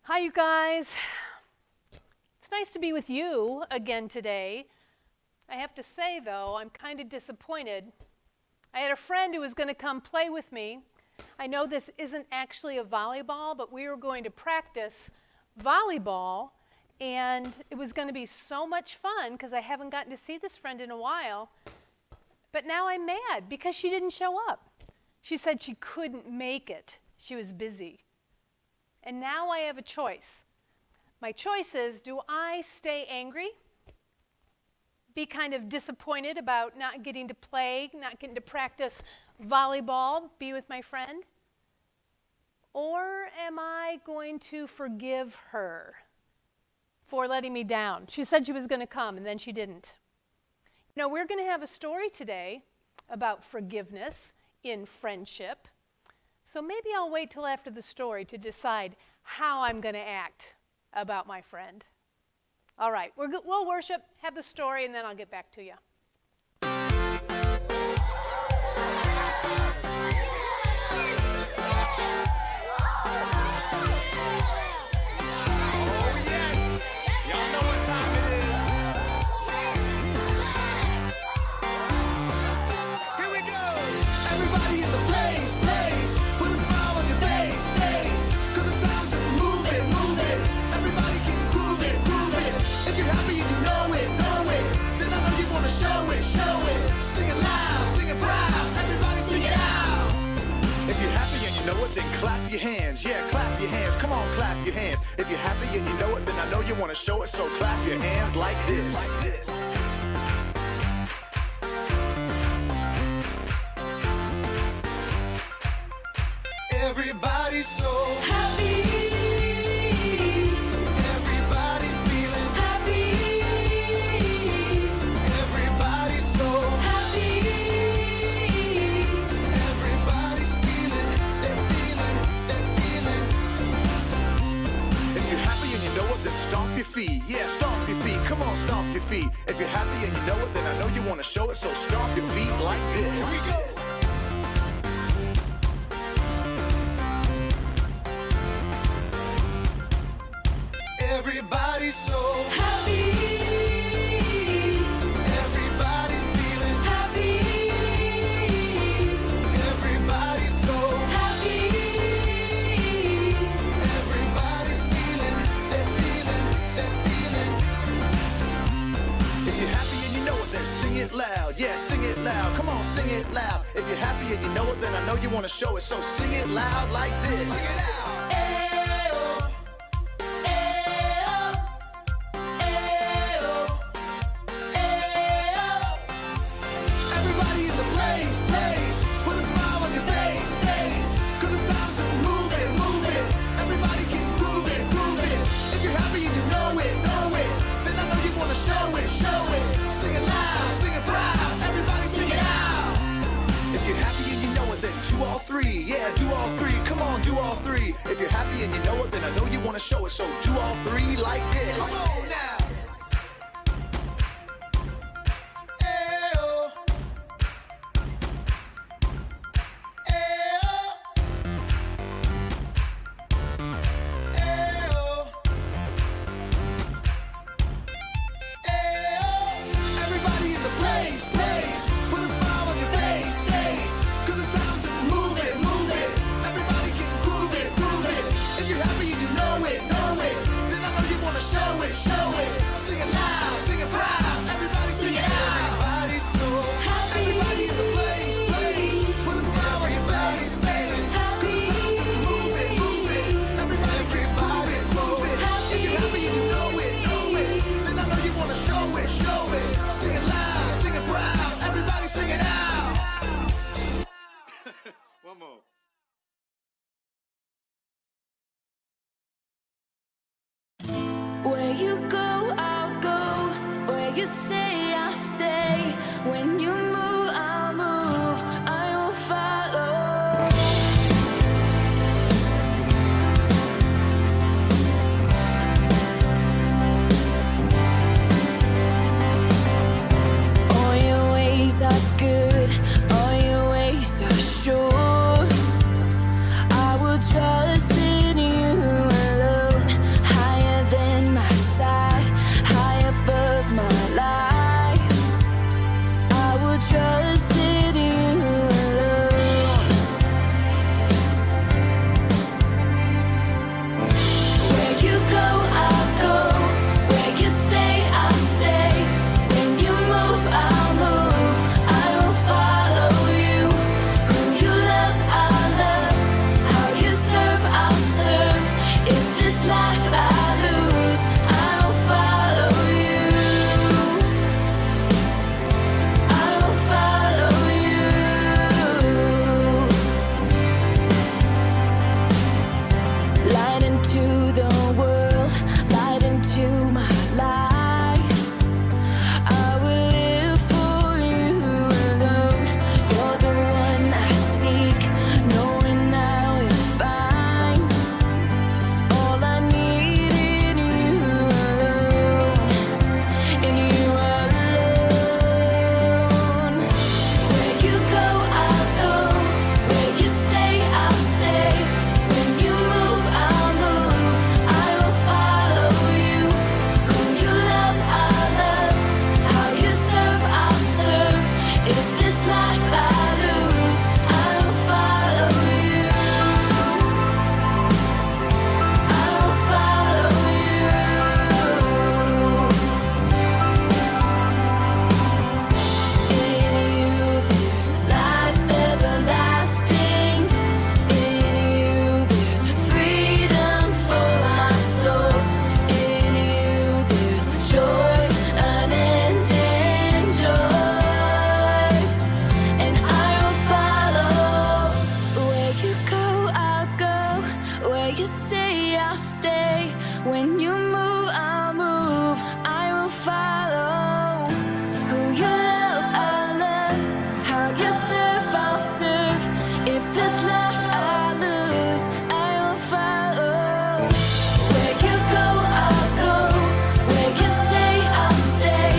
Hi, you guys. It's nice to be with you again today. I have to say, though, I'm kind of disappointed. I had a friend who was going to come play with me. I know this isn't actually a volleyball, but we were going to practice volleyball, and it was going to be so much fun because I haven't gotten to see this friend in a while. But now I'm mad because she didn't show up. She said she couldn't make it. She was busy. And now I have a choice. My choice is, do I stay angry, be kind of disappointed about not getting to play, not getting to practice volleyball, be with my friend? Or am I going to forgive her for letting me down? She said she was going to come, and then she didn't. You know, we're going to have a story today about forgiveness in friendship. So maybe I'll wait till after the story to decide how I'm going to act about my friend. All right, we'll worship, have the story, and then I'll get back to you. Then clap your hands, yeah, clap your hands, come on, clap your hands. If you're happy and you know it, then I know you want to show it, so clap your hands like this. Everybody's so happy. Everybody's feeling happy. Everybody's so happy. Everybody's feeling, they're feeling, they're feeling. If you're happy and you know it, then stomp your feet. Yeah, stomp your feet. Come on, stomp your feet. If you're happy and you know it, then I know you want to show it, so stomp your feet like this. Here we go. Everybody's so happy. Everybody's feeling happy. Everybody's so happy. Everybody's feeling, they're feeling, they're feeling. If you're happy and you know it, then sing it loud. Yeah, sing it loud. Come on, sing it loud. If you're happy and you know it, then I know you want to show it, so sing it loud like this. Sing it out. If you're happy and you know it, then I know you want to show it, so do all three like this. Come on now. Ayo. Ayo. Ayo. Ayo. Everybody in the place, put a smile on your face, 'cause it's time to move it, move it. Everybody can groove it, groove it. If you're happy and you know it, then I know you want to show it, show it. Sing it loud, sing it proud. Everybody sing it out. Everybody's so happy. Everybody in the place, put a smile on your face, 'cause it's time to move it, move it. Everybody's move it. If you're happy and you know it, then I know you want to show it, show it. Sing it loud, sing it proud. Everybody sing it out. One more. Where you go, I'll go. Where you stay. When you move, I'll move. I will follow. Who you love, I'll love. How you serve, I'll serve. If this life I lose, I will follow. Where you go, I'll go. Where you stay, I'll stay.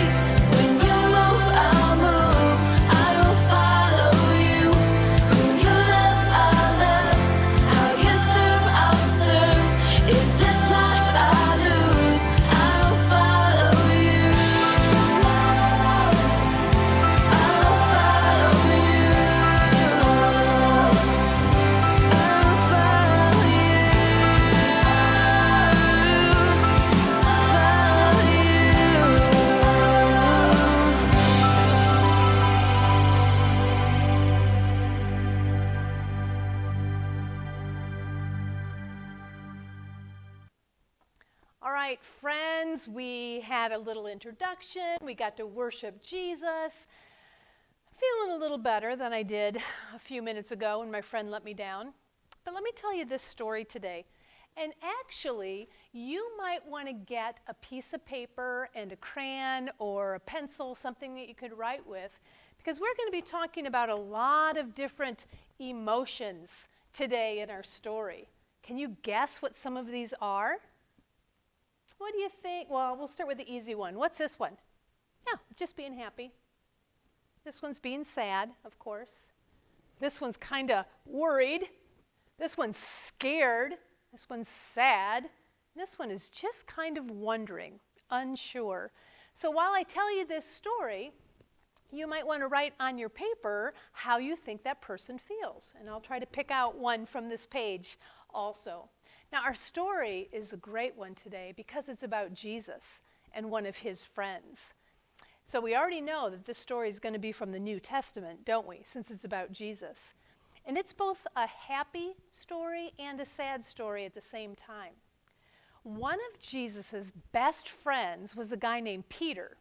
When you move, I'll move. I will follow you. Who you love, I'll love. How you serve, I'll serve. If this life I lose, I will follow you. I will follow you. I will follow All right, friends, we had a little introduction. We got to worship Jesus. Feeling a little better than I did a few minutes ago when my friend let me down. But let me tell you this story today. And actually, you might want to get a piece of paper and a crayon or a pencil, something that you could write with, because we're going to be talking about a lot of different emotions today in our story. Can you guess what some of these are? What do you think? Well, we'll start with the easy one. What's this one? Yeah, just being happy. This one's being sad, of course. This one's kind of worried. This one's scared. This one's sad. This one is just kind of wondering, unsure. So while I tell you this story, you might want to write on your paper how you think that person feels. And I'll try to pick out one from this page also. Now, our story is a great one today because it's about Jesus and one of his friends. So we already know that this story is going to be from the New Testament, don't we, since it's about Jesus. And it's both a happy story and a sad story at the same time. One of Jesus's best friends was a guy named Peter.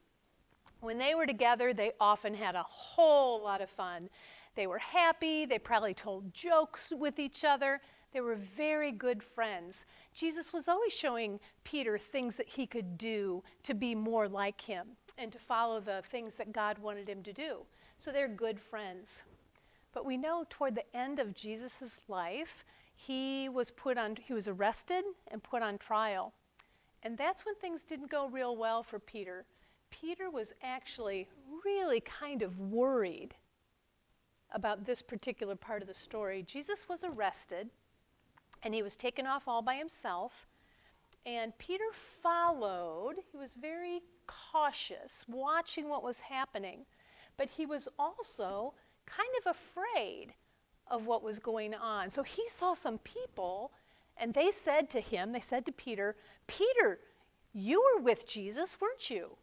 When they were together, they often had a whole lot of fun. They were happy. They probably told jokes with each other. They were very good friends. Jesus was always showing Peter things that he could do to be more like him and to follow the things that God wanted him to do. So they're good friends. But we know toward the end of Jesus' life, he was arrested and put on trial. And that's when things didn't go real well for Peter. Peter was actually really kind of worried about this particular part of the story. Jesus was arrested, and he was taken off all by himself. And Peter followed. He was very cautious, watching what was happening. But he was also kind of afraid of what was going on. So he saw some people, and they said to Peter, "Peter, you were with Jesus, weren't you?"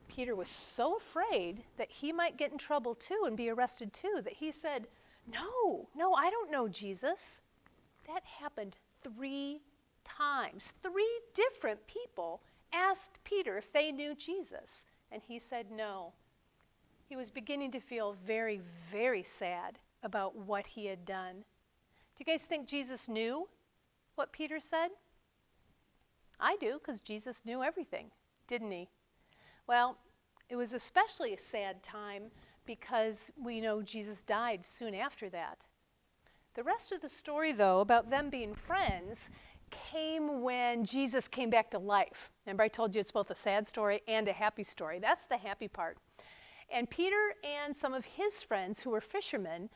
Peter was so afraid that he might get in trouble too and be arrested too that he said, No, I don't know Jesus." That happened 3 times. 3 different people asked Peter if they knew Jesus, and he said no. He was beginning to feel very, very sad about what he had done. Do you guys think Jesus knew what Peter said? I do, because Jesus knew everything, didn't he? Well, it was especially a sad time because we know Jesus died soon after that. The rest of the story, though, about them being friends, came when Jesus came back to life. Remember, I told you it's both a sad story and a happy story. That's the happy part. And Peter and some of his friends who were fishermen,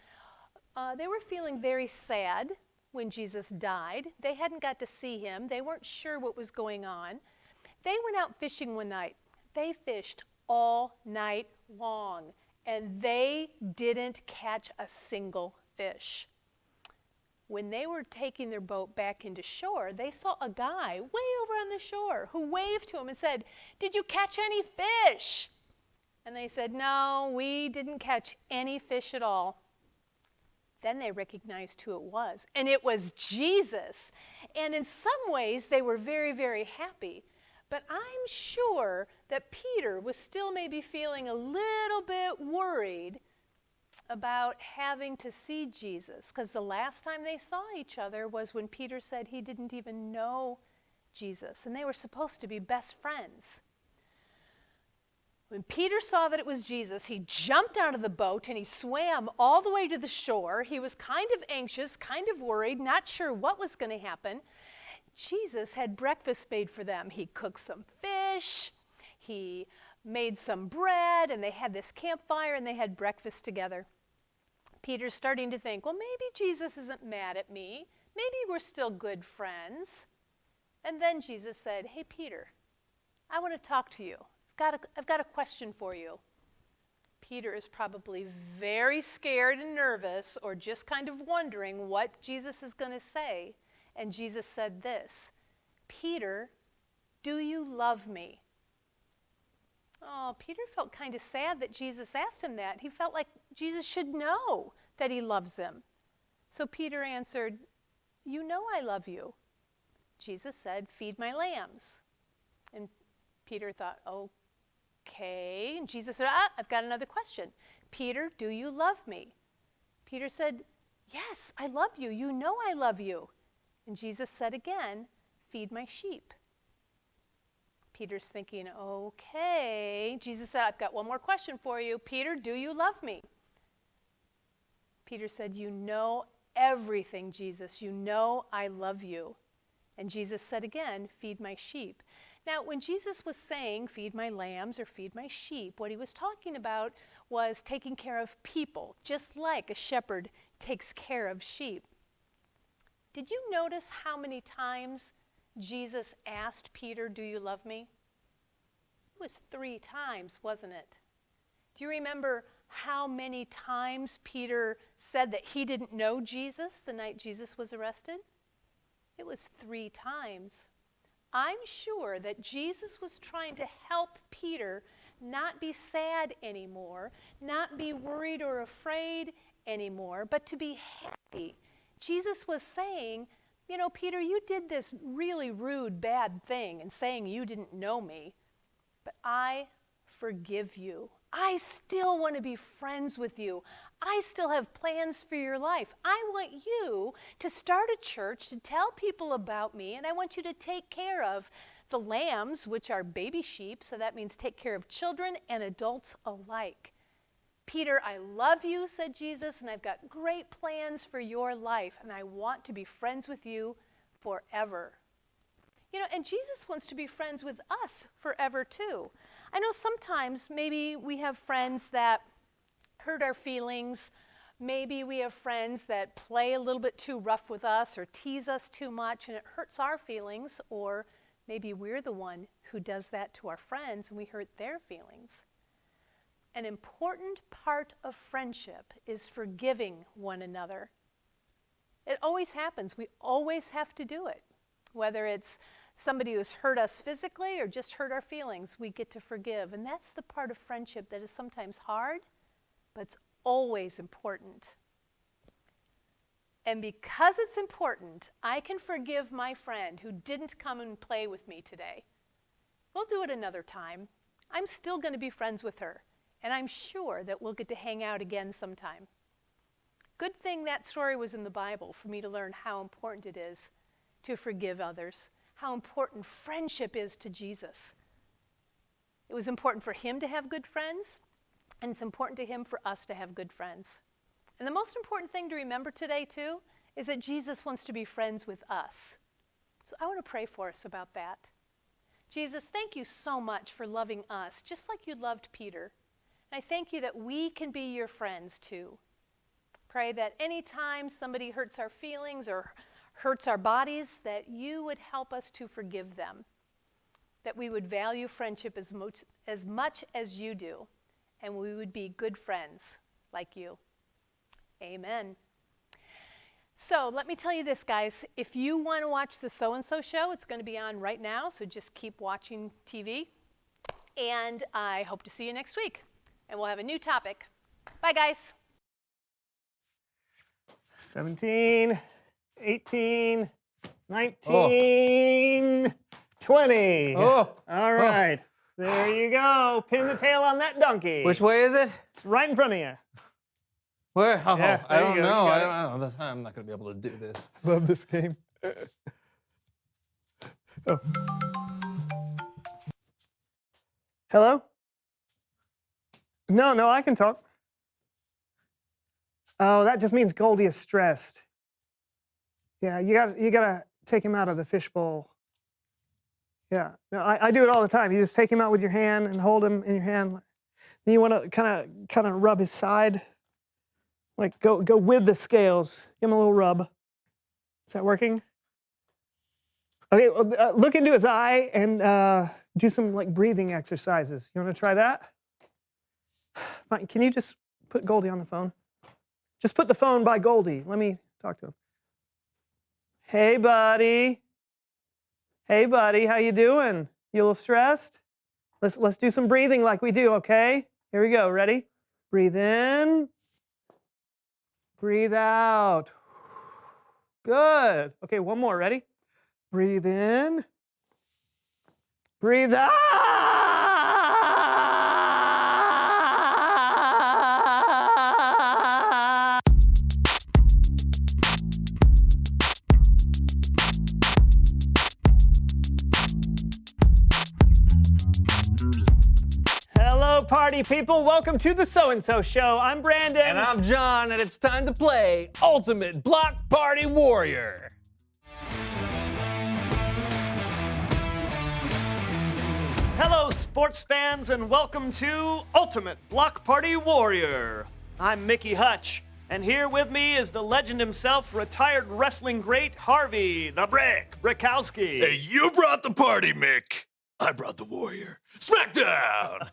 they were feeling very sad when Jesus died. They hadn't got to see him. They weren't sure what was going on. They went out fishing one night. They fished all night long, and they didn't catch a single fish. When they were taking their boat back into shore, they saw a guy way over on the shore who waved to them and said, "Did you catch any fish?" And they said, "No, we didn't catch any fish at all." Then they recognized who it was, and it was Jesus. And in some ways, they were very, very happy. But I'm sure that Peter was still maybe feeling a little bit worried about having to see Jesus, because the last time they saw each other was when Peter said he didn't even know Jesus, and they were supposed to be best friends. When Peter saw that it was Jesus, he jumped out of the boat and he swam all the way to the shore. He was kind of anxious, kind of worried, not sure what was going to happen. Jesus had breakfast made for them. He cooked some fish, he made some bread, and they had this campfire and they had breakfast together. Peter's starting to think, well, maybe Jesus isn't mad at me. Maybe we're still good friends. And then Jesus said, hey, Peter, I want to talk to you. I've got a question for you. Peter is probably very scared and nervous, or just kind of wondering what Jesus is going to say. And Jesus said this, Peter, do you love me? Oh, Peter felt kind of sad that Jesus asked him that. He felt like Jesus should know that he loves him. So Peter answered, you know I love you. Jesus said, feed my lambs. And Peter thought, okay. And Jesus said, I've got another question. Peter, do you love me? Peter said, yes, I love you. You know I love you. And Jesus said again, feed my sheep. Peter's thinking, okay. Jesus said, I've got one more question for you. Peter, do you love me? Peter said, you know everything, Jesus. You know I love you. And Jesus said again, feed my sheep. Now, when Jesus was saying, feed my lambs or feed my sheep, what he was talking about was taking care of people, just like a shepherd takes care of sheep. Did you notice how many times Jesus asked Peter, do you love me? It was 3 times, wasn't it? Do you remember how many times Peter said that he didn't know Jesus the night Jesus was arrested? It was 3 times. I'm sure that Jesus was trying to help Peter not be sad anymore, not be worried or afraid anymore, but to be happy. Jesus was saying, you know, Peter, you did this really rude, bad thing in saying you didn't know me, but I forgive you. I still want to be friends with you. I still have plans for your life. I want you to start a church to tell people about me, and I want you to take care of the lambs, which are baby sheep, so that means take care of children and adults alike. Peter, I love you, said Jesus, and I've got great plans for your life, and I want to be friends with you forever. You know, and Jesus wants to be friends with us forever too. I know sometimes maybe we have friends that hurt our feelings. Maybe we have friends that play a little bit too rough with us or tease us too much and it hurts our feelings, or maybe we're the one who does that to our friends and we hurt their feelings. An important part of friendship is forgiving one another. It always happens. We always have to do it. Whether it's somebody who's hurt us physically or just hurt our feelings, we get to forgive. And that's the part of friendship that is sometimes hard, but it's always important. And because it's important, I can forgive my friend who didn't come and play with me today. We'll do it another time. I'm still going to be friends with her, and I'm sure that we'll get to hang out again sometime. Good thing that story was in the Bible for me to learn how important it is to forgive others, how important friendship is to Jesus. It was important for him to have good friends, and it's important to him for us to have good friends. And the most important thing to remember today, too, is that Jesus wants to be friends with us. So I want to pray for us about that. Jesus, thank you so much for loving us, just like you loved Peter. And I thank you that we can be your friends, too. Pray that anytime somebody hurts our feelings or hurts our bodies, that you would help us to forgive them, that we would value friendship as much as you do, and we would be good friends like you. Amen. So let me tell you this, guys. If you want to watch the So-and-So Show, it's going to be on right now, so just keep watching TV. And I hope to see you next week. And we'll have a new topic. Bye, guys. 17, 18, 19, 20. Oh. All right. There you go. Pin the tail on that donkey. Which way is it? It's right in front of you. Where? Oh, Yeah, I there you don't go. know. You I got don't know. I'm not going to be able to do this. Love this game. Oh. Hello? No, I can talk. Oh, that just means Goldie is stressed. Yeah, you gotta take him out of the fishbowl. Yeah, no, I do it all the time. You just take him out with your hand and hold him in your hand. Then you want to kind of rub his side, like go with the scales. Give him a little rub. Is that working? Okay, well, look into his eye and do some like breathing exercises. You want to try that? Fine. Can you just put Goldie on the phone? Just put the phone by Goldie. Let me talk to him. Hey, buddy. Hey, buddy, how you doing? You a little stressed? Let's do some breathing like we do, okay? Here we go. Ready? Breathe in. Breathe out. Good. Okay, one more. Ready? Breathe in. Breathe out. Hello, party people. Welcome to the So-and-So Show. I'm Brandon. And I'm John, and it's time to play Ultimate Block Party Warrior. Hello, sports fans, and welcome to Ultimate Block Party Warrior. I'm Mickey Hutch, and here with me is the legend himself, retired wrestling great Harvey the Brick Brickowski. Hey, you brought the party, Mick. I brought the warrior. Smackdown!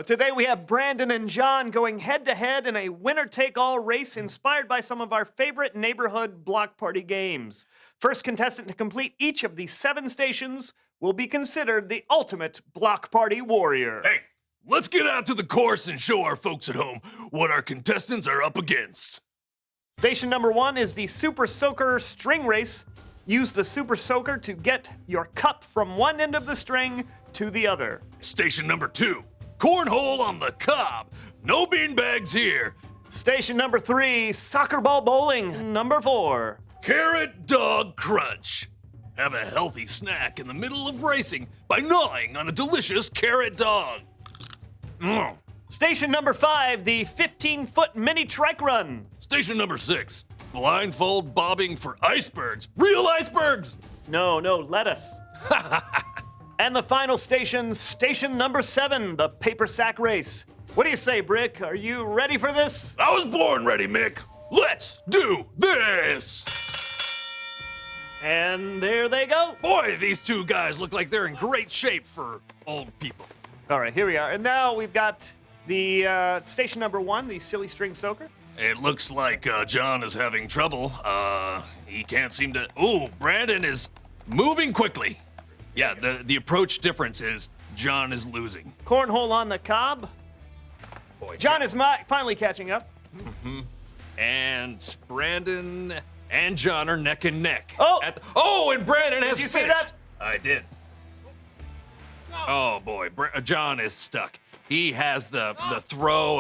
Today we have Brandon and John going head-to-head in a winner-take-all race inspired by some of our favorite neighborhood block party games. First contestant to complete each of the 7 stations will be considered the ultimate block party warrior. Hey, let's get out to the course and show our folks at home what our contestants are up against. Station number 1 is the Super Soaker String Race. Use the Super Soaker to get your cup from one end of the string to the other. Station number 2, cornhole on the cob. No beanbags here. Station number 3, Soccer Ball Bowling. Number 4. Carrot Dog Crunch. Have a healthy snack in the middle of racing by gnawing on a delicious carrot dog. Station number 5, the 15-foot mini trike run. Station number 6, blindfold bobbing for icebergs. Real icebergs! No, lettuce. And the final station, station number 7, the paper sack race. What do you say, Brick? Are you ready for this? I was born ready, Mick. Let's do this! And there they go. Boy, these two guys look like they're in great shape for old people. All right, here we are. And now we've got the station number 1, the silly string soaker. It looks like John is having trouble. He can't seem to... Ooh, Brandon is moving quickly. Yeah, the approach difference is John is losing. Cornhole on the cob. Boy, John is finally catching up. And Brandon and John are neck and neck. Oh! And Brandon has Did you see finished. that? I did. Oh boy, John is stuck. He has the throw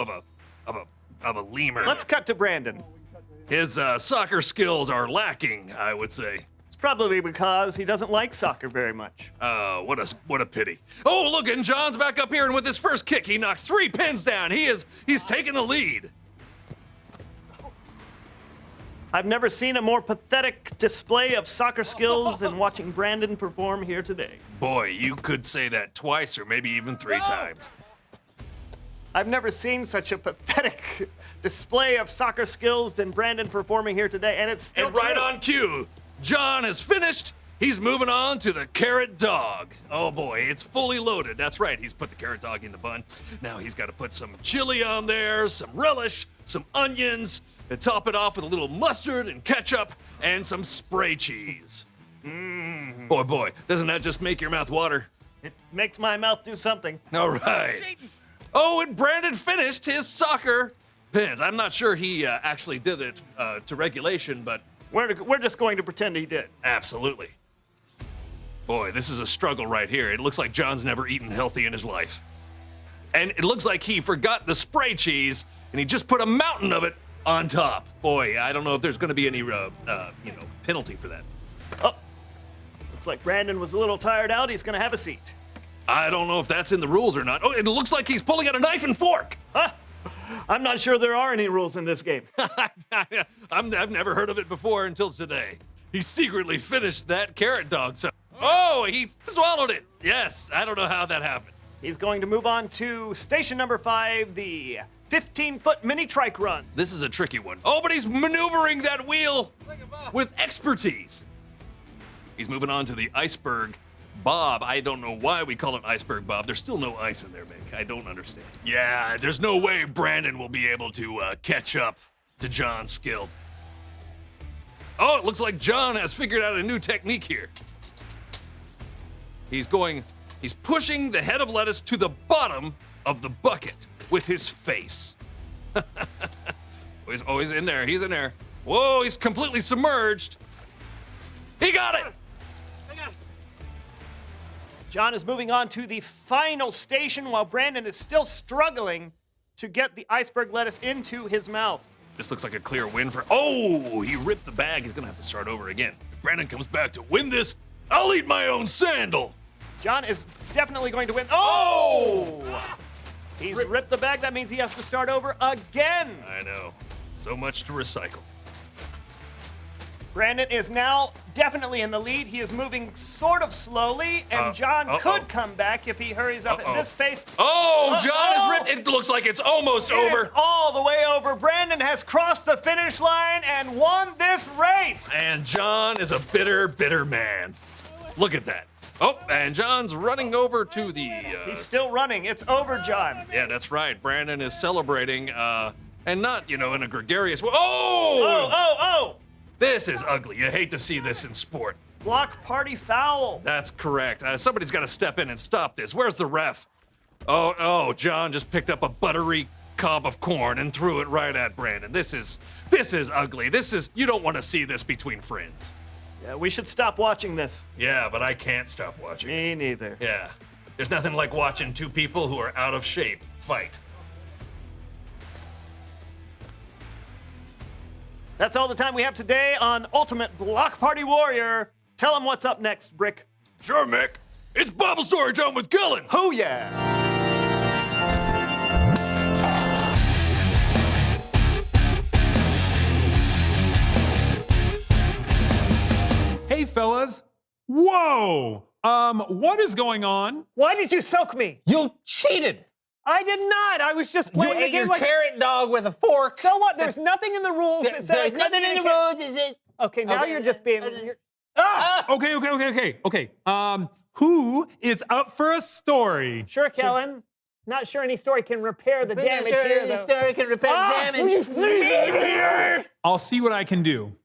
of a lemur. Let's cut to Brandon. His soccer skills are lacking, I would say. It's probably because he doesn't like soccer very much. What a pity. Oh, look, and John's back up here, and with his first kick, he knocks 3 pins down. He's taking the lead. I've never seen a more pathetic display of soccer skills than watching Brandon perform here today. Boy, you could say that twice or maybe even 3 times. I've never seen such a pathetic display of soccer skills than Brandon performing here today, and it's still And right true. on cue, John has finished. He's moving on to the carrot dog. Oh boy, it's fully loaded. That's right, he's put the carrot dog in the bun. Now he's got to put some chili on there, some relish, some onions, and top it off with a little mustard and ketchup and some spray cheese. Boy, doesn't that just make your mouth water? It makes my mouth do something. All right. Oh, and Brandon finished his soccer pins. I'm not sure he actually did it to regulation, but We're just going to pretend he did. absolutely. Boy, this is a struggle right here. It looks like John's never eaten healthy in his life. And it looks like he forgot the spray cheese, and he just put a mountain of it on top. Boy, I don't know if there's going to be any, penalty for that. Oh, looks like Brandon was a little tired out. He's gonna have a seat. I don't know if that's in the rules or not. Oh, it looks like he's pulling out a knife and fork. Huh? I'm not sure there are any rules in this game. I've never heard of it before until today. He secretly finished that carrot dog. So, oh, he swallowed it. Yes, I don't know how that happened. He's going to move on to station number 5, the 15-foot mini trike run. This is a tricky one. Oh, but he's maneuvering that wheel with expertise. He's moving on to the iceberg Bob. I don't know why we call it iceberg Bob. There's still no ice in there, Mick. I don't understand. Yeah, there's no way Brandon will be able to catch up to John's skill. Oh, it looks like John has figured out a new technique here. He's pushing the head of lettuce to the bottom of the bucket with his face. He's in there. He's in there. Whoa, he's completely submerged. He got it. John is moving on to the final station while Brandon is still struggling to get the iceberg lettuce into his mouth. This looks like a clear win for... Oh, he ripped the bag. He's going to have to start over again. If Brandon comes back to win this, I'll eat my own sandal. John is definitely going to win. Oh! He's ripped the bag. That means he has to start over again. I know. So much to recycle. Brandon is now definitely in the lead. He is moving sort of slowly, and John could come back if he hurries up at this pace. Oh, John is ripped. It looks like it's almost over. It is all the way over. Brandon has crossed the finish line and won this race. And John is a bitter, bitter man. Look at that. Oh, and John's running over to the... He's still running. It's over, John. Yeah, that's right. Brandon is celebrating, and not, in a gregarious way. Oh! This is ugly. You hate to see this in sport. Block party foul. That's correct. Somebody's got to step in and stop this. Where's the ref? Oh, John just picked up a buttery cob of corn and threw it right at Brandon. This is ugly. You don't want to see this between friends. Yeah, we should stop watching this. Yeah, but I can't stop watching. Me neither. Yeah. There's nothing like watching two people who are out of shape fight. That's all the time we have today on Ultimate Block Party Warrior. Tell them what's up next, Brick. Sure, Mick. It's Bible Story Time with Gillen. Oh, yeah. Hey, fellas. Whoa. What is going on? Why did you soak me? You cheated. I did not. I was just You playing the ate game your like... carrot dog with a fork. So what? There's nothing in the rules that said I There's couldn't nothing in eat the a rules. Is it? Okay, now Okay. you're just being... Okay. Who is up for a story? Sure, Kellen. Not sure any story can repair the damage Sure, here, the though. story can repair damage. I'll see what I can do.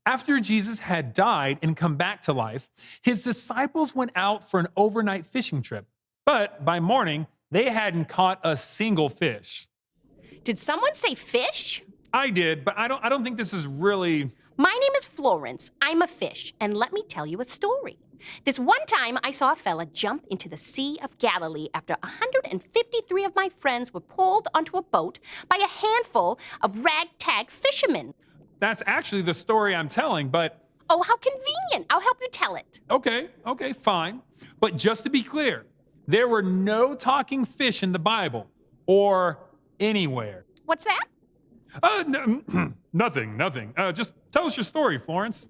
After Jesus had died and come back to life, his disciples went out for an overnight fishing trip. But by morning, they hadn't caught a single fish. Did someone say fish? I did, but I don't think this is really... My name is Florence. I'm a fish, and let me tell you a story. This one time, I saw a fella jump into the Sea of Galilee after 153 of my friends were pulled onto a boat by a handful of ragtag fishermen. That's actually the story I'm telling, but... Oh, how convenient. I'll help you tell it. Okay, fine. But just to be clear, there were no talking fish in the Bible or anywhere. What's that? Nothing. Just tell us your story, Florence.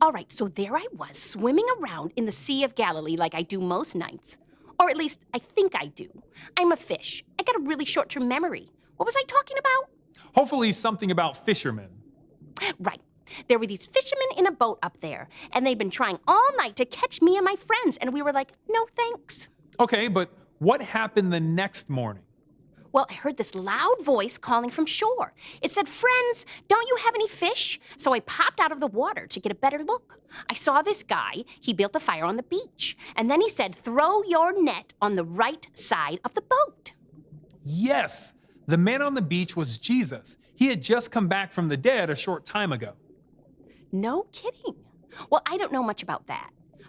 All right, so there I was, swimming around in the Sea of Galilee like I do most nights. Or at least, I think I do. I'm a fish. I got a really short-term memory. What was I talking about? Hopefully something about fishermen. Right. There were these fishermen in a boat up there, and they'd been trying all night to catch me and my friends, and we were like, no thanks. Okay, but what happened the next morning? Well, I heard this loud voice calling from shore. It said, friends, don't you have any fish? So I popped out of the water to get a better look. I saw this guy. He built a fire on the beach. And then he said, throw your net on the right side of the boat. Yes, the man on the beach was Jesus. He had just come back from the dead a short time ago. No kidding. Well, I don't know much about that.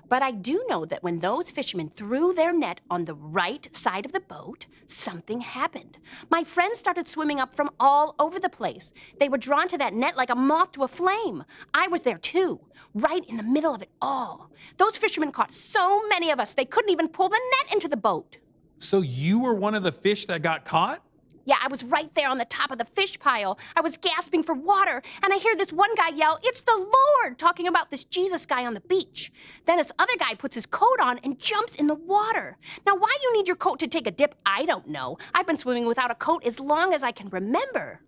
But I do know that when those fishermen threw their net on the right side of the boat, something happened. My friends started swimming up from all over the place. They were drawn to that net like a moth to a flame. I was there too, right in the middle of it all. Those fishermen caught so many of us, they couldn't even pull the net into the boat. So you were one of the fish that got caught? Yeah, I was right there on the top of the fish pile. I was gasping for water, and I hear this one guy yell, "It's the Lord," talking about this Jesus guy on the beach. Then this other guy puts his coat on and jumps in the water. Now, why you need your coat to take a dip, I don't know. I've been swimming without a coat as long as I can remember.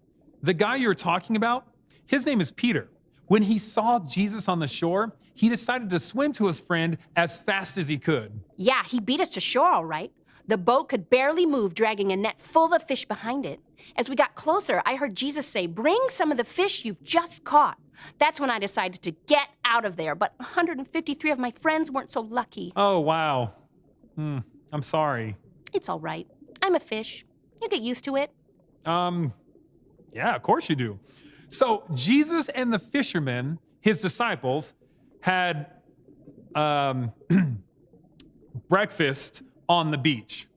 The guy you're talking about, his name is Peter. When he saw Jesus on the shore, he decided to swim to his friend as fast as he could. Yeah, he beat us to shore, all right. The boat could barely move, dragging a net full of fish behind it. As we got closer, I heard Jesus say, "Bring some of the fish you've just caught." That's when I decided to get out of there, but 153 of my friends weren't so lucky. Oh, wow. I'm sorry. It's all right. I'm a fish. You get used to it. Yeah, of course you do. So Jesus and the fishermen, his disciples, had breakfast on the beach.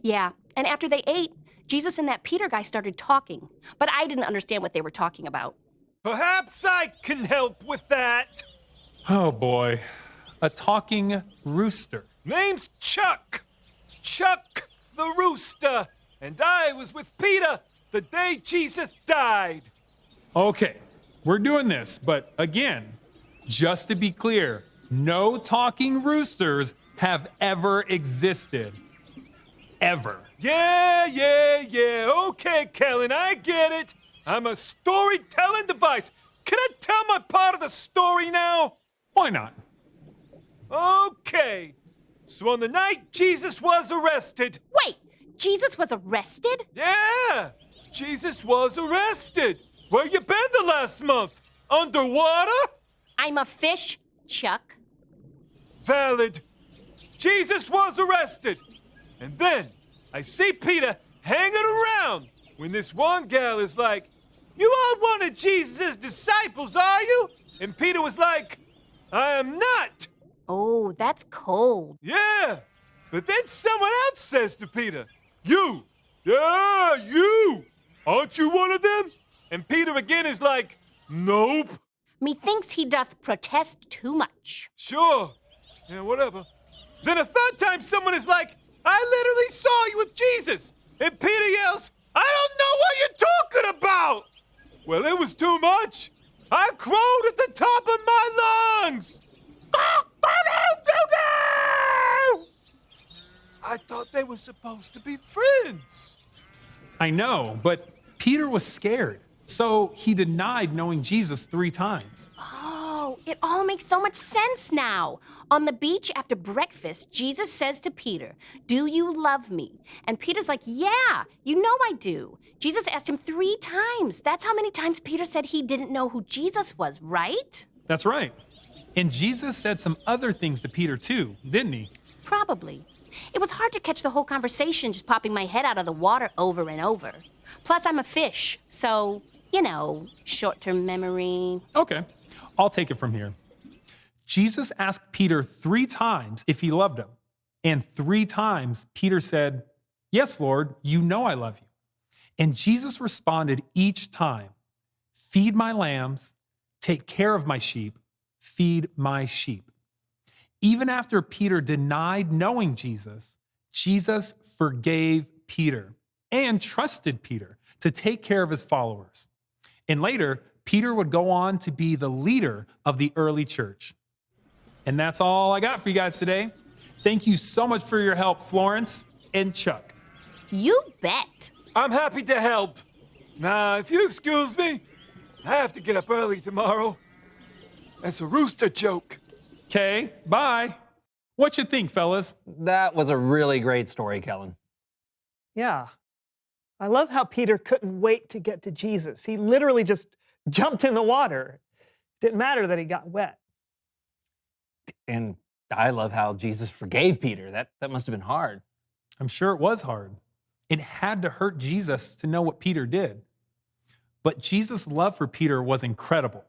Yeah, and after they ate, Jesus and that Peter guy started talking, but I didn't understand what they were talking about. Perhaps I can help with that. Oh boy, a talking rooster. Name's Chuck. Chuck the rooster. And I was with Peter the day Jesus died. Okay, we're doing this, but again, just to be clear, no talking roosters have ever existed. Ever. Yeah. Okay, Kellen, I get it. I'm a storytelling device. Can I tell my part of the story now? Why not? Okay. So on the night Jesus was arrested. Wait, Jesus was arrested? Yeah, Jesus was arrested. Where you been the last month? Underwater? I'm a fish, Chuck. Valid. Jesus was arrested. And then I see Peter hanging around when this one gal is like, "You aren't one of Jesus' disciples, are you?" And Peter was like, "I am not." Oh, that's cold. Yeah. But then someone else says to Peter, "You. Yeah, you. Aren't you one of them?" And Peter again is like, "Nope." Methinks he doth protest too much. Sure. Yeah, whatever. Then a third time someone is like, "I literally saw you with Jesus." And Peter yells, "I don't know what you're talking about." Well, it was too much. I crowed at the top of my lungs. I thought they were supposed to be friends. I know, but Peter was scared, so he denied knowing Jesus 3 times. Oh, it all makes so much sense now. On the beach after breakfast, Jesus says to Peter, "Do you love me?" And Peter's like, "Yeah, you know I do." Jesus asked him 3 times. That's how many times Peter said he didn't know who Jesus was, right? That's right. And Jesus said some other things to Peter too, didn't he? Probably. It was hard to catch the whole conversation just popping my head out of the water over and over. Plus, I'm a fish, so, you know, short-term memory. Okay, I'll take it from here. Jesus asked Peter 3 times if he loved him. And 3 times Peter said, "Yes, Lord, you know I love you." And Jesus responded each time, "Feed my lambs, take care of my sheep, feed my sheep." Even after Peter denied knowing Jesus, Jesus forgave Peter and trusted Peter to take care of his followers. And later, Peter would go on to be the leader of the early church. And that's all I got for you guys today. Thank you so much for your help, Florence and Chuck. You bet. I'm happy to help. Now, if you excuse me, I have to get up early tomorrow. That's a rooster joke. Okay, bye. What you think, fellas? That was a really great story, Kellen. Yeah. I love how Peter couldn't wait to get to Jesus. He literally just jumped in the water. Didn't matter that he got wet. And I love how Jesus forgave Peter. That must have been hard. I'm sure it was hard. It had to hurt Jesus to know what Peter did. But Jesus' love for Peter was incredible.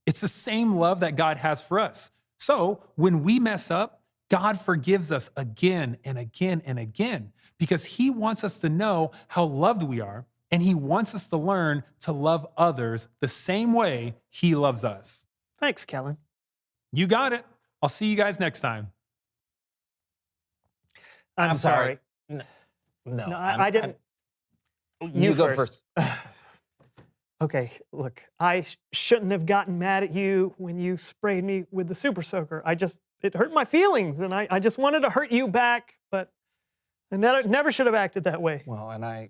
It's the same love that God has for us. So when we mess up, God forgives us again and again and again because he wants us to know how loved we are, and he wants us to learn to love others the same way he loves us. Thanks, Kellen. You got it. I'll see you guys next time. I'm sorry. No, No, I didn't. You go first. Okay, look, I shouldn't have gotten mad at you when you sprayed me with the super soaker. It hurt my feelings, and I just wanted to hurt you back, but I never should have acted that way. Well, and I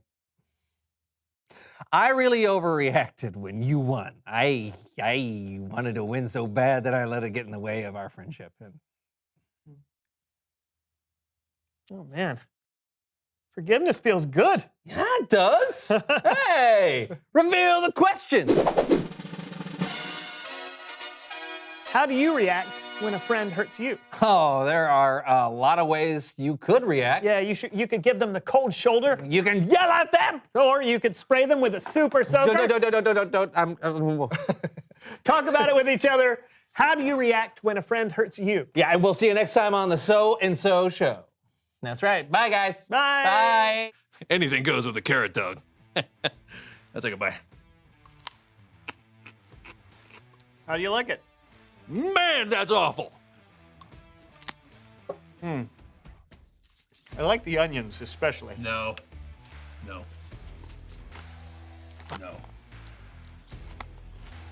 really overreacted when you won. I wanted to win so bad that I let it get in the way of our friendship. Oh, man. Forgiveness feels good. Yeah, it does. Hey, reveal the question. How do you react when a friend hurts you? Oh, there are a lot of ways you could react. Yeah, you could give them the cold shoulder, You can yell at them. or you could spray them with a super soaker. Don't. Talk about it with each other. How do you react when a friend hurts you? Yeah, and we'll see you next time on the So and So Show. That's right. Bye, guys. Bye. Bye. Anything goes with a carrot dog. I'll take a bite. How do you like it? Man, that's awful. I like the onions especially. No.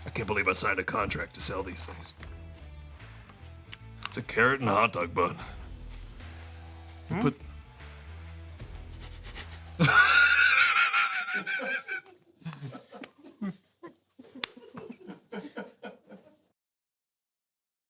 I can't believe I signed a contract to sell these things. It's a carrot and a hot dog bun. You put